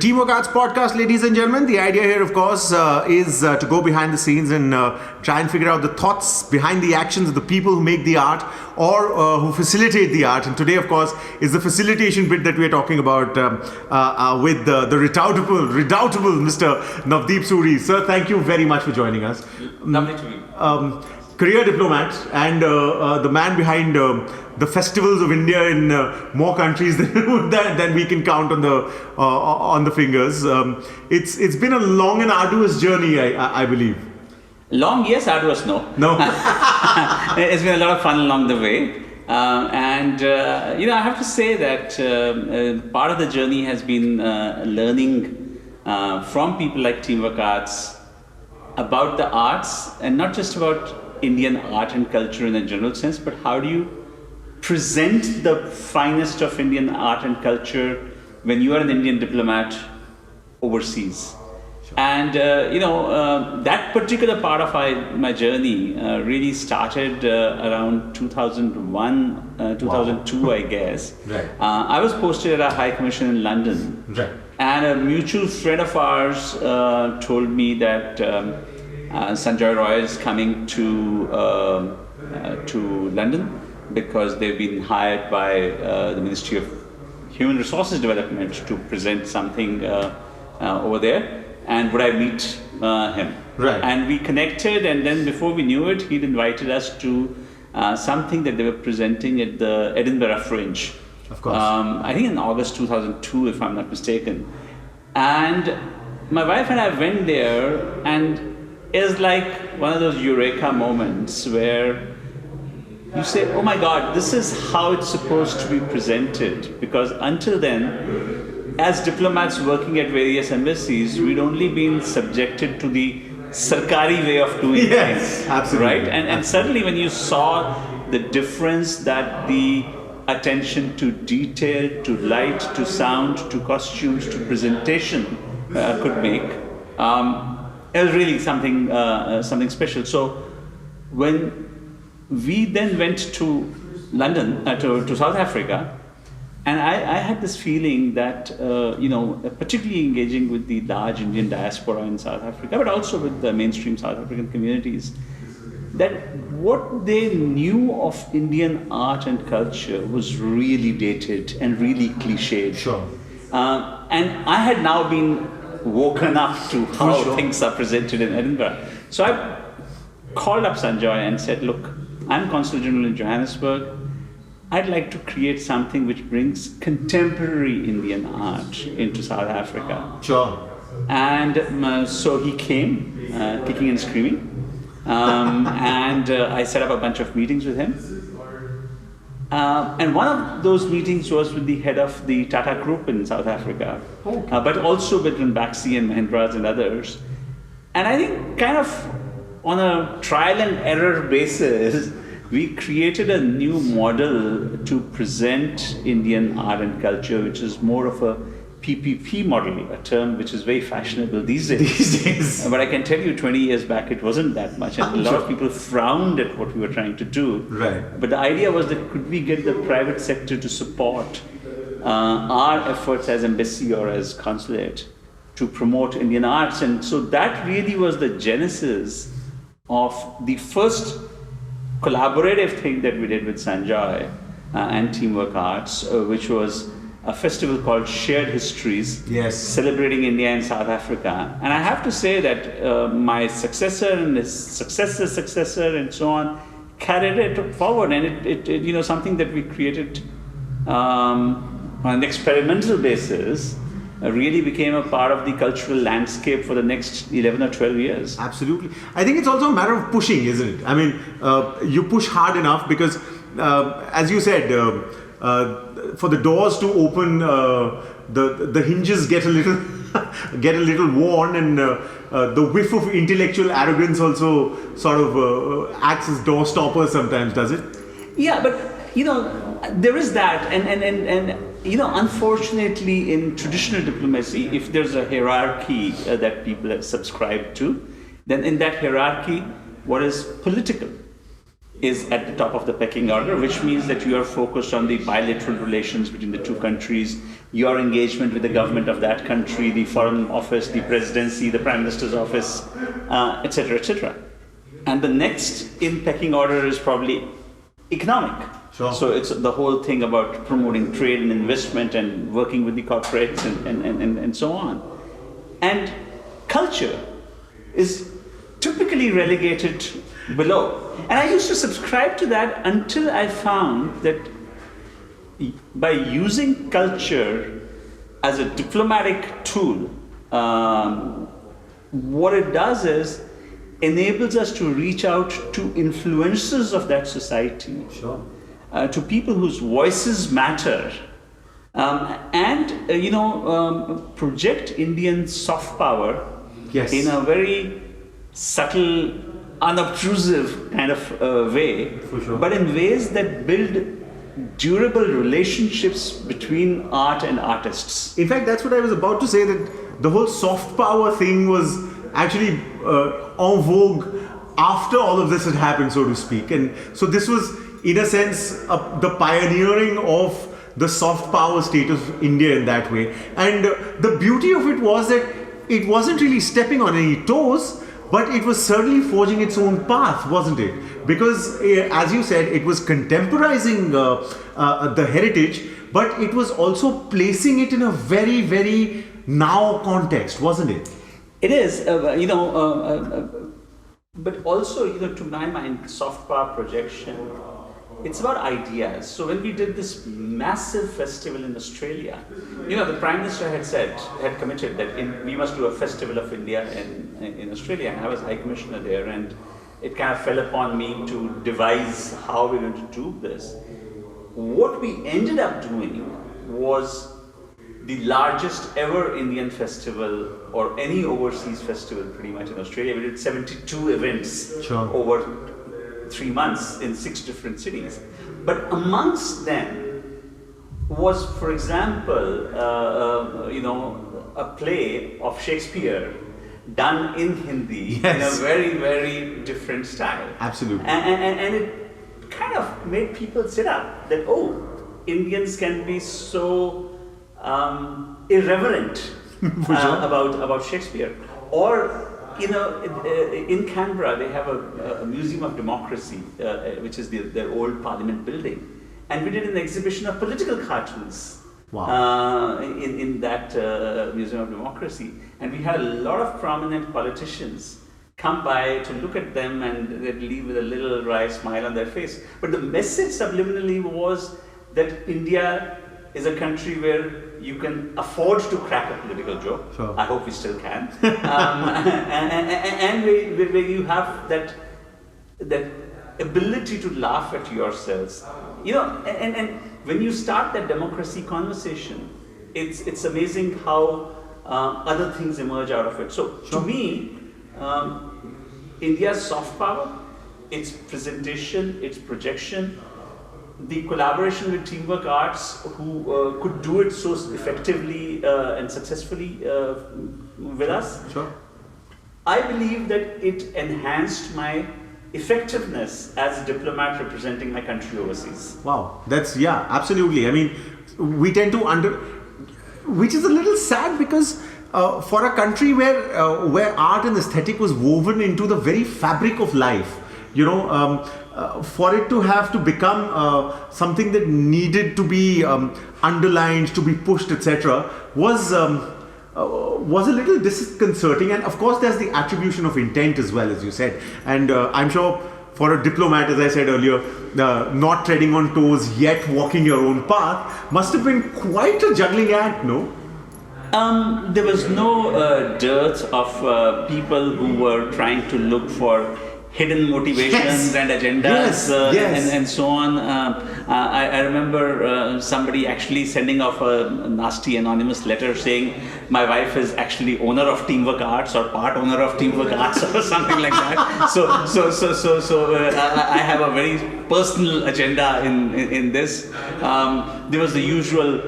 Teamwork Arts Podcast, ladies and gentlemen. The idea here, of course, is to go behind the scenes and try and figure out the thoughts behind the actions of the people who make the art or who facilitate the art. And today, of course, is the facilitation bit that we are talking about with the redoubtable Mr. Navdeep Suri. Sir, thank you very much for joining us. Lovely to meet you. Career diplomat and the man behind the festivals of India in more countries than we can count on the fingers. It's been a long and arduous journey, I believe. Long, yes. Arduous, no. No. It's been a lot of fun along the way. I have to say that part of the journey has been learning from people like Teamwork Arts about the arts, and not just about Indian art and culture in a general sense, but how do you present the finest of Indian art and culture when you are an Indian diplomat overseas. Sure. And that particular part of my journey really started around 2001, 2002, wow. I guess. Right. I was posted at a high commission in London. Right. And a mutual friend of ours told me that Sanjay Roy is coming to London because they've been hired by the Ministry of Human Resources Development to present something over there, and would I meet him? Right. And we connected, and then before we knew it, he'd invited us to something that they were presenting at the Edinburgh Fringe. Of course. I think in August 2002, if I'm not mistaken. And my wife and I went there, and it's like one of those eureka moments where you say, oh my God, this is how it's supposed to be presented. Because until then, as diplomats working at various embassies, we'd only been subjected to the Sarkari way of doing things. Absolutely. Right? And suddenly when you saw the difference that the attention to detail, to light, to sound, to costumes, to presentation could make, it was really something special. So when we then went to London, to South Africa, and I had this feeling that, particularly engaging with the large Indian diaspora in South Africa, but also with the mainstream South African communities, that what they knew of Indian art and culture was really dated and really cliched. Sure. And I had now been woken up to how things are presented in Edinburgh. So I called up Sanjay and said, look, I'm Consul General in Johannesburg. I'd like to create something which brings contemporary Indian art into South Africa. Sure. And so he came, kicking and screaming. And I set up a bunch of meetings with him. And one of those meetings was with the head of the Tata Group in South Africa, but also with Ranbaxy and Mahindras and others. And I think kind of on a trial and error basis, we created a new model to present Indian art and culture, which is more of a PPP model, a term which is very fashionable these days. But I can tell you 20 years back, it wasn't that much. And a lot of people frowned at what we were trying to do. Right. But the idea was that could we get the private sector to support our efforts as embassy or as consulate to promote Indian arts. And so that really was the genesis of the first collaborative thing that we did with Sanjay and Teamwork Arts, which was a festival called Shared Histories, celebrating India and South Africa. And I have to say that my successor and his successor and so on carried it forward, and it something that we created on an experimental basis really became a part of the cultural landscape for the next 11 or 12 years. Absolutely. I think it's also a matter of pushing, isn't it? I mean, you push hard enough because, as you said, for the doors to open, the hinges get a little worn, and the whiff of intellectual arrogance also sort of acts as door stoppers sometimes, does it? Yeah, but there is that, and unfortunately, in traditional diplomacy, if there's a hierarchy that people subscribe to, then in that hierarchy, what is political is at the top of the pecking order, which means that you are focused on the bilateral relations between the two countries, your engagement with the government of that country, the foreign office, the presidency, the prime minister's office, etc., etc. And the next in pecking order is probably economic. Sure. So it's the whole thing about promoting trade and investment and working with the corporates and so on. And culture is typically relegated below. And I used to subscribe to that until I found that by using culture as a diplomatic tool, what it does is enables us to reach out to influencers of that society, Sure. To people whose voices matter, project Indian soft power Yes. in a very subtle, unobtrusive kind of way, For sure. but in ways that build durable relationships between art and artists. In fact, that's what I was about to say, that the whole soft power thing was actually en vogue after all of this had happened, so to speak. And so this was, in a sense, the pioneering of the soft power state of India in that way. And the beauty of it was that it wasn't really stepping on any toes, but it was certainly forging its own path, wasn't it? Because, as you said, it was contemporizing the heritage, but it was also placing it in a very, very now context, wasn't it? It is, but also, to my mind, soft power projection, it's about ideas. So when we did this massive festival in Australia, the Prime Minister had committed that we must do a festival of India in Australia, and I was High Commissioner there, and it kind of fell upon me to devise how we're going to do this. What we ended up doing was the largest ever Indian festival or any overseas festival pretty much in Australia. We did 72 events Sure. over 3 months in 6 different cities. But amongst them was, for example, a play of Shakespeare done in Hindi in a very, very different style. Absolutely. And it kind of made people sit up that, Indians can be so irreverent about Shakespeare. Or, in Canberra, they have a Museum of Democracy, which is their old Parliament building. And we did an exhibition of political cartoons. Wow. In that Museum of Democracy. And we had a lot of prominent politicians come by to look at them, and they'd leave with a little wry smile on their face. But the message subliminally was that India is a country where you can afford to crack a political joke. Sure. I hope we still can. And where you have that ability to laugh at yourselves. And when you start that democracy conversation, it's amazing how other things emerge out of it. So to me, India's soft power, its presentation, its projection, the collaboration with Teamwork Arts, who could do it so effectively and successfully with us. Sure. I believe that it enhanced my effectiveness as a diplomat representing my country overseas. Wow, absolutely. I mean, we tend to which is a little sad, because for a country where art and aesthetic was woven into the very fabric of life, for it to have to become something that needed to be underlined, to be pushed, etc., was a little disconcerting. And of course, there's the attribution of intent as well, as you said. And I'm sure for a diplomat, as I said earlier, not treading on toes yet walking your own path must have been quite a juggling act, no? There was no dearth of people who were trying to look for hidden motivations and agendas and so on. I remember somebody actually sending off a nasty anonymous letter saying my wife is actually owner of Teamwork Arts or part owner of Teamwork Arts or something like that. So I have a very personal agenda in this. There was the usual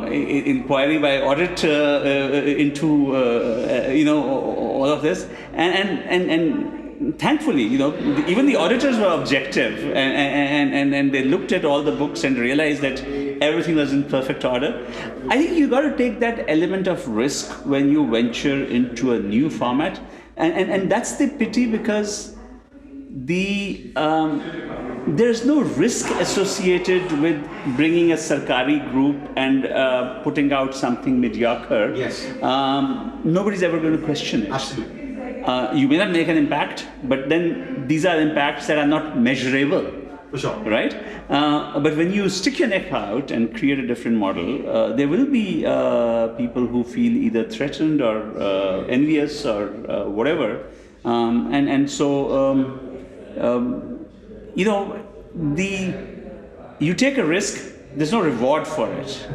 inquiry by audit into all of this, and thankfully, even the auditors were objective, and they looked at all the books and realized that everything was in perfect order. I think you got to take that element of risk when you venture into a new format, and that's the pity, because there's no risk associated with bringing a sarkari group and putting out something mediocre. Yes. Nobody's ever going to question it. Absolutely. You may not make an impact, but then these are impacts that are not measurable. For sure. Right? But when you stick your neck out and create a different model, there will be people who feel either threatened or envious or whatever. You take a risk, there's no reward for it.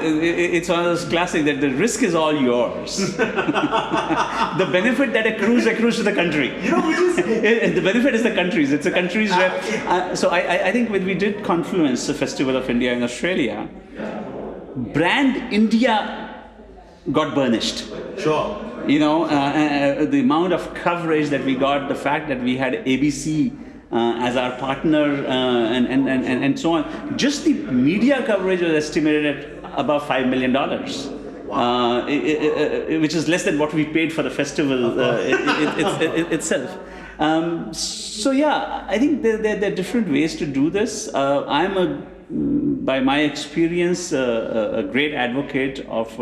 It's one of those classic that the risk is all yours. The benefit that accrues to the country. The benefit is the country's. It's the country's. So I think when we did Confluence, the Festival of India in Australia, brand India got burnished. Sure. The amount of coverage that we got, the fact that we had ABC as our partner, and so on. Just the media coverage was estimated at above $5 million, which is less than what we paid for the festival itself. So yeah, I think there are different ways to do this. I'm by my experience, a great advocate of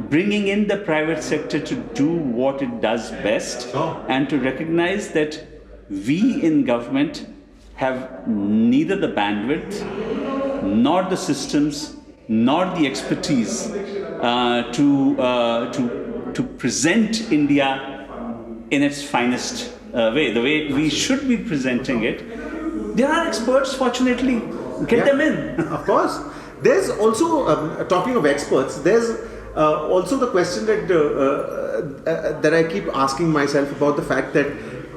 bringing in the private sector to do what it does best, and to recognize that we in government have neither the bandwidth, nor the systems, nor the expertise to present India in its finest way, the way we should be presenting it. There are experts, fortunately. Get them in. Of course. There's also, talking of experts, there's also the question that I keep asking myself about the fact that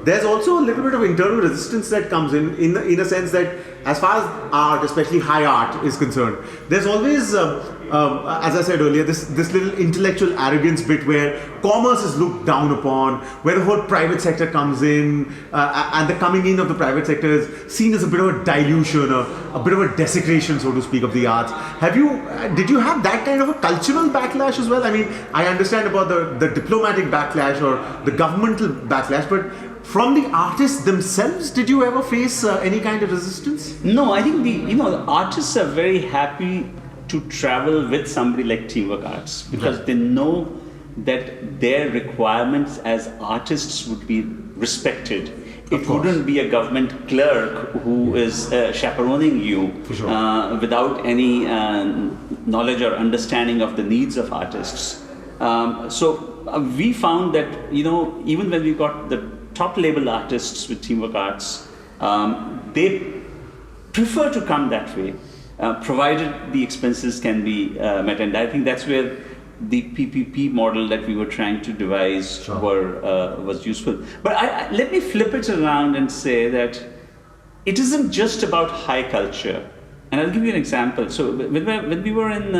there's also a little bit of internal resistance that comes in a sense that as far as art, especially high art, is concerned, there's always, as I said earlier, this little intellectual arrogance bit where commerce is looked down upon, where the whole private sector comes in, and the coming in of the private sector is seen as a bit of a dilution, a bit of a desecration, so to speak, of the arts. Did you have that kind of a cultural backlash as well? I mean, I understand about the diplomatic backlash or the governmental backlash, but from the artists themselves, did you ever face any kind of resistance? No, I think the artists are very happy to travel with somebody like Teamwork Arts, because they know that their requirements as artists would be respected. It wouldn't be a government clerk who is chaperoning you without any knowledge or understanding of the needs of artists. So we found that even when we got the top label artists with Teamwork Arts, they prefer to come that way, provided the expenses can be met. And I think that's where the PPP model that we were trying to devise was useful. But let me flip it around and say that it isn't just about high culture. And I'll give you an example. So when we were in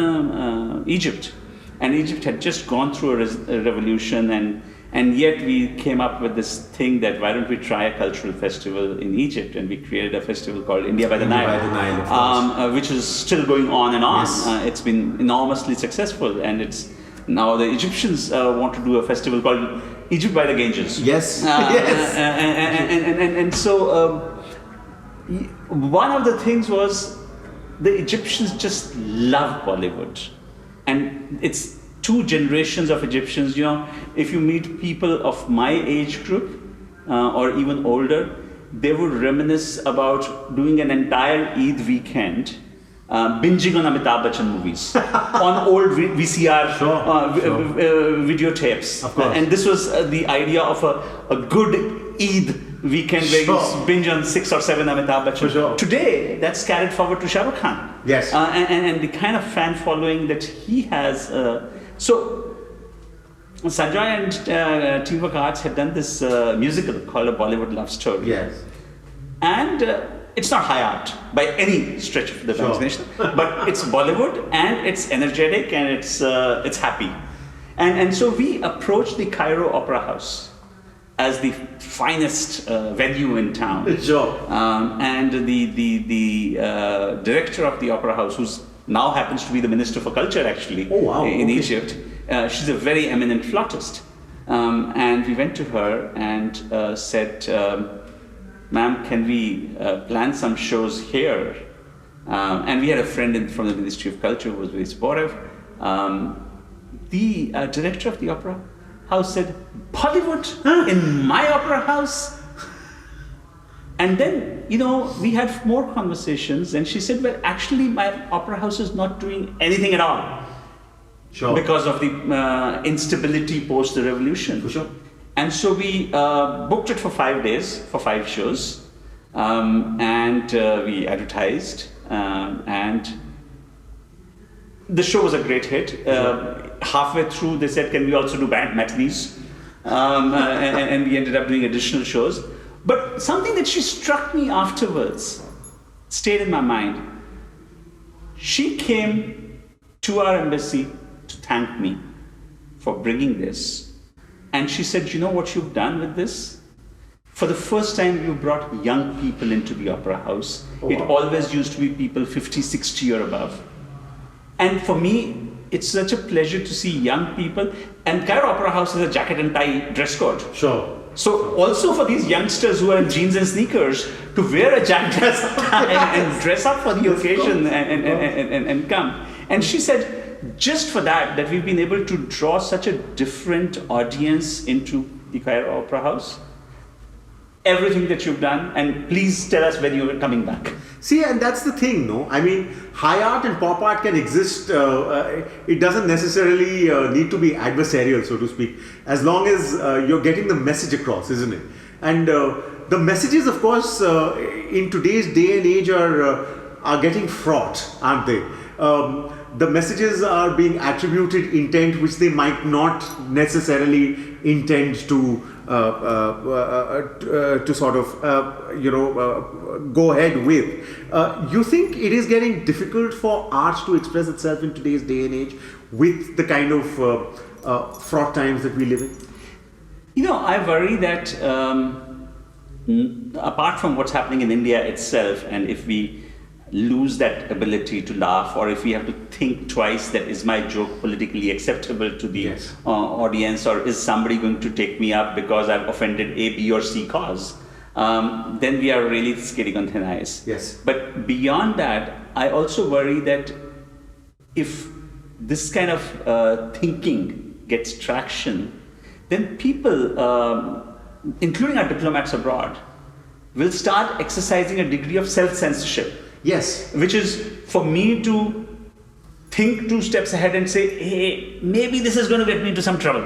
Egypt, and Egypt had just gone through a revolution, and yet we came up with this thing that why don't we try a cultural festival in Egypt, and we created a festival called India by the Nile, which is still going on and on. Yes. It's been enormously successful, and it's now the Egyptians want to do a festival called Egypt by the Ganges. Yes. And so one of the things was the Egyptians just love Bollywood, and it's two generations of Egyptians. If you meet people of my age group or even older, they would reminisce about doing an entire Eid weekend binging on Amitabh Bachchan movies on old VCR videotapes. Of course. And this was the idea of a good Eid weekend where you binge on 6 or 7 Amitabh Bachchan. Today, that's carried forward to Shah Rukh Khan. Yes. And the kind of fan following that he has. So Sanjay and Teamwork Arts had done this musical called A Bollywood Love Story. Yes. And it's not high art by any stretch of the imagination, but it's Bollywood, and it's energetic, and it's happy. And so we approached the Cairo Opera House as the finest venue in town. Sure. And the director of the Opera House, who's now happens to be the Minister for Culture actually in Egypt, she's a very eminent flautist. And we went to her and said, ma'am, can we plan some shows here? And we had a friend from the Ministry of Culture who was very supportive. The director of the Opera House said, Bollywood in my opera house? And then, we had more conversations, and she said, well, actually, my opera house is not doing anything at all. Sure. Because of the instability post the revolution. For sure. And so we booked it for 5 days, for 5 shows, and we advertised, and the show was a great hit. Halfway through, they said, can we also do matinees? And we ended up doing additional shows. But something that she struck me afterwards stayed in my mind. She came to our embassy to thank me for bringing this. And she said, you know what you've done with this? For the first time, you brought young people into the opera house. It always used to be people 50, 60 or above. And for me, it's such a pleasure to see young people. And Cairo Opera House is a jacket and tie dress code. Sure. So also for these youngsters who are in jeans and sneakers to wear a jacket and dress up for the occasion and come. And she said, just for that we've been able to draw such a different audience into the Cairo Opera House. Everything that you've done, and please tell us when you're coming back. See, and that's the thing, no? I mean, high art and pop art can exist. It doesn't necessarily need to be adversarial, so to speak, as long as you're getting the message across, isn't it? And the messages, of course, in today's day and age are getting fraught, aren't they? The messages are being attributed intent which they might not necessarily intend to sort of go ahead with. You think it is getting difficult for art to express itself in today's day and age with the kind of fraught times that we live in? I worry that apart from what's happening in India itself, and if we lose that ability to laugh, or if we have to think twice that is my joke politically acceptable to the audience, or is somebody going to take me up because I've offended A, B or C cause, then we are really skating on thin ice. Yes. But beyond that, I also worry that if this kind of thinking gets traction, then people, including our diplomats abroad, will start exercising a degree of self-censorship. Yes. Which is for me to think 2 steps ahead and say, hey, maybe this is going to get me into some trouble.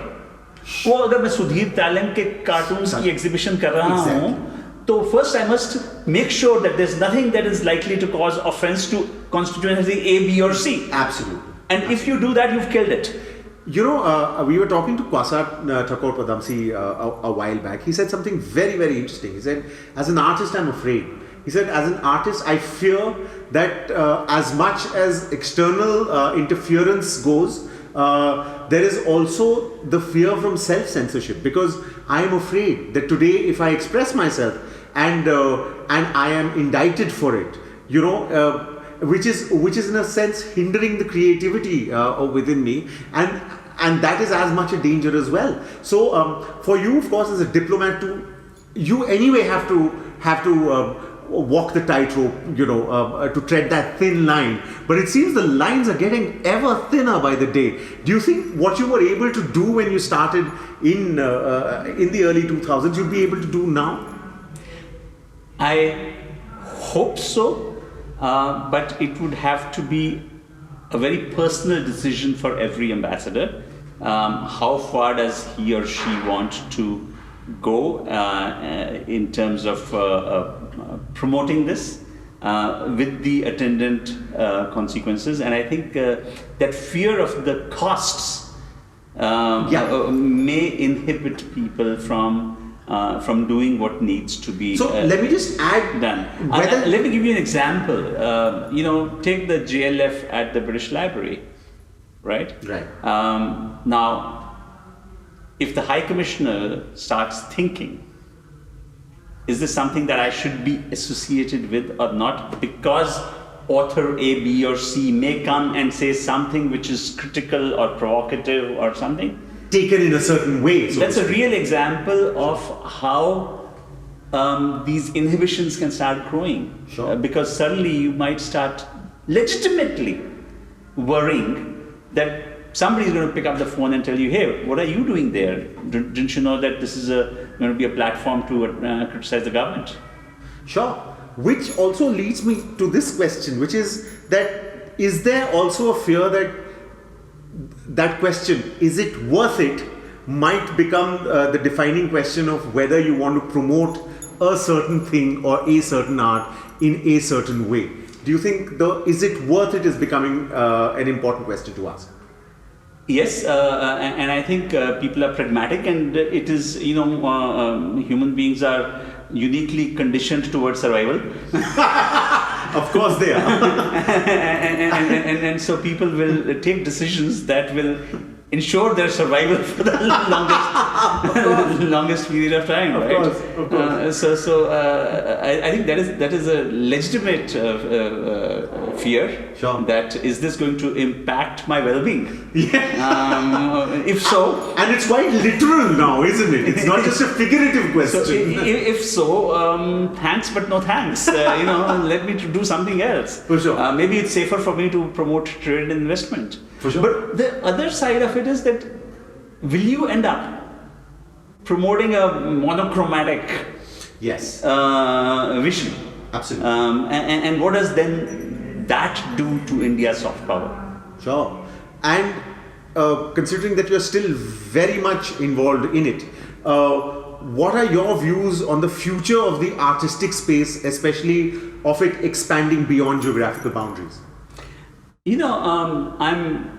वो अगर मैं सुधीर तालम के cartoons की exhibition कर रहा हूँ, तो first I must make sure that there's nothing that is likely to cause offense to constituency A, B or C. Absolutely. And if you do that, you've killed it. We were talking to Kwasat Thakur Padamsi a while back. He said something very, very interesting. He said, as an artist, I'm afraid. He said, as an artist, I fear that as much as external interference goes, there is also the fear from self-censorship, because I am afraid that today, if I express myself and I am indicted for it, which is in a sense hindering the creativity within me, and that is as much a danger as well. So for you, of course, as a diplomat, you anyway have to walk the tightrope, to tread that thin line. But it seems the lines are getting ever thinner by the day. Do you think what you were able to do when you started in the early 2000s, you'll be able to do now? I hope so, but it would have to be a very personal decision for every ambassador. How far does he or she want to go in terms of promoting this with the attendant consequences? And I think that fear of the costs may inhibit people from doing what needs to be so let me just add done. Let me give you an example. Take the JLF at the British Library, right? Right. Now, if the High Commissioner starts thinking, is this something that I should be associated with or not? Because author A, B, or C may come and say something which is critical or provocative or something. Taken in a certain way. So That's a real example of how these inhibitions can start growing. Sure. Because suddenly you might start legitimately worrying that somebody's going to pick up the phone and tell you, hey, what are you doing there? Didn't you know that this is going to be a platform to criticize the government? Sure. Which also leads me to this question, which is that is there also a fear that that question, is it worth it, might become the defining question of whether you want to promote a certain thing or a certain art in a certain way? Do you think is it worth it is becoming an important question to ask? Yes, and I think people are pragmatic, and it is, human beings are uniquely conditioned towards survival. Of course they are. and so people will take decisions that will ensure their survival for the longest period of time, right? Of course. I think that is a legitimate fear. Sure. That is this going to impact my well-being? Yeah. If so, And it's quite literal now, isn't it? It's not just a figurative question. so if so, thanks but no thanks. Let me do something else. For sure. Maybe it's safer for me to promote trade and investment. For sure. But the other side of it is that will you end up promoting a monochromatic Yes. vision? Absolutely. And what does then that do to India's soft power? Sure. And considering that you're still very much involved in it, what are your views on the future of the artistic space, especially of it expanding beyond geographical boundaries? I'm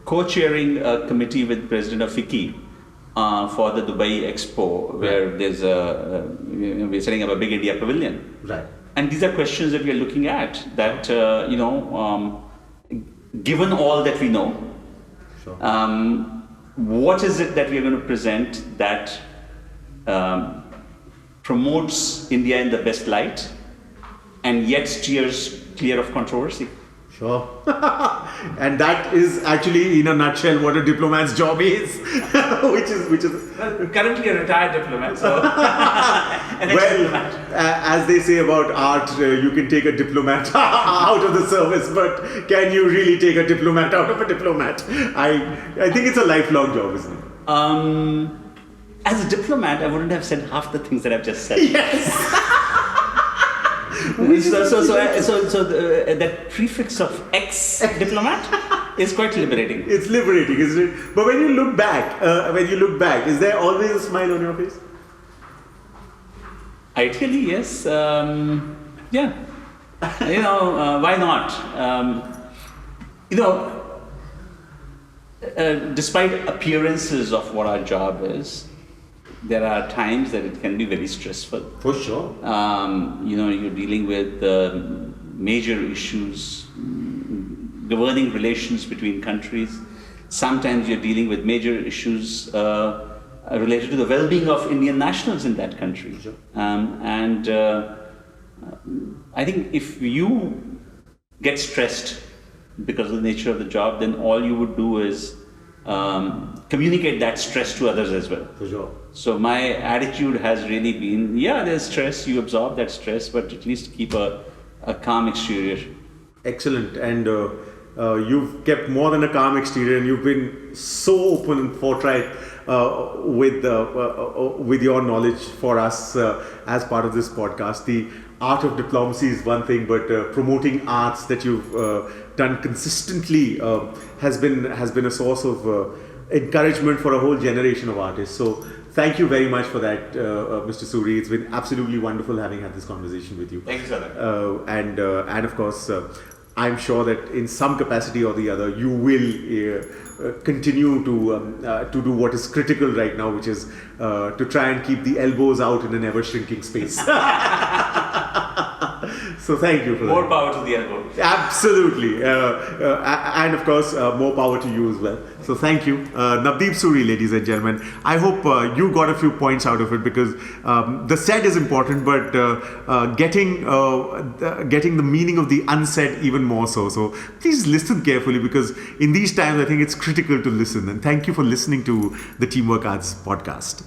co-chairing a committee with President of FICCI for the Dubai Expo, where there's we're setting up a big India pavilion. Right. And these are questions that we are looking at. That given all that we know, Sure. what is it that we are going to present that promotes India in the best light, and yet steers clear of controversy? Sure. And that is actually, in a nutshell, what a diplomat's job is, which is Currently a retired diplomat, so an ex-diplomat. as they say about art, you can take a diplomat out of the service, but can you really take a diplomat out of a diplomat? I think it's a lifelong job, isn't it? As a diplomat, I wouldn't have said half the things that I've just said. Yes. So that prefix of ex-diplomat is quite liberating. It's liberating, isn't it? But when you look back, is there always a smile on your face? Ideally, yes. Yeah. Why not? Despite appearances of what our job is, there are times that it can be very stressful. For sure. You're dealing with major issues governing relations between countries. Sometimes you're dealing with major issues related to the well-being of Indian nationals in that country. Sure. I think if you get stressed because of the nature of the job, then all you would do is communicate that stress to others as well. For sure. So my attitude has really been, there's stress, you absorb that stress, but at least keep a calm exterior. Excellent. And you've kept more than a calm exterior, and you've been so open and forthright with your knowledge for us as part of this podcast. The art of diplomacy is one thing, but promoting arts that you've done consistently has been a source of encouragement for a whole generation of artists. So thank you very much for that, Mr. Suri. It's been absolutely wonderful having had this conversation with you. Thanks, sir. And of course, I'm sure that in some capacity or the other, you will continue to do what is critical right now, which is to try and keep the elbows out in an ever-shrinking space. So thank you for More that. power to the elbow. Absolutely. And of course, more power to you as well. So thank you. Navdeep Suri, ladies and gentlemen. I hope you got a few points out of it, because the said is important, but getting the meaning of the unsaid even more so. So please listen carefully, because in these times, I think it's critical to listen. And thank you for listening to the Teamwork Arts podcast.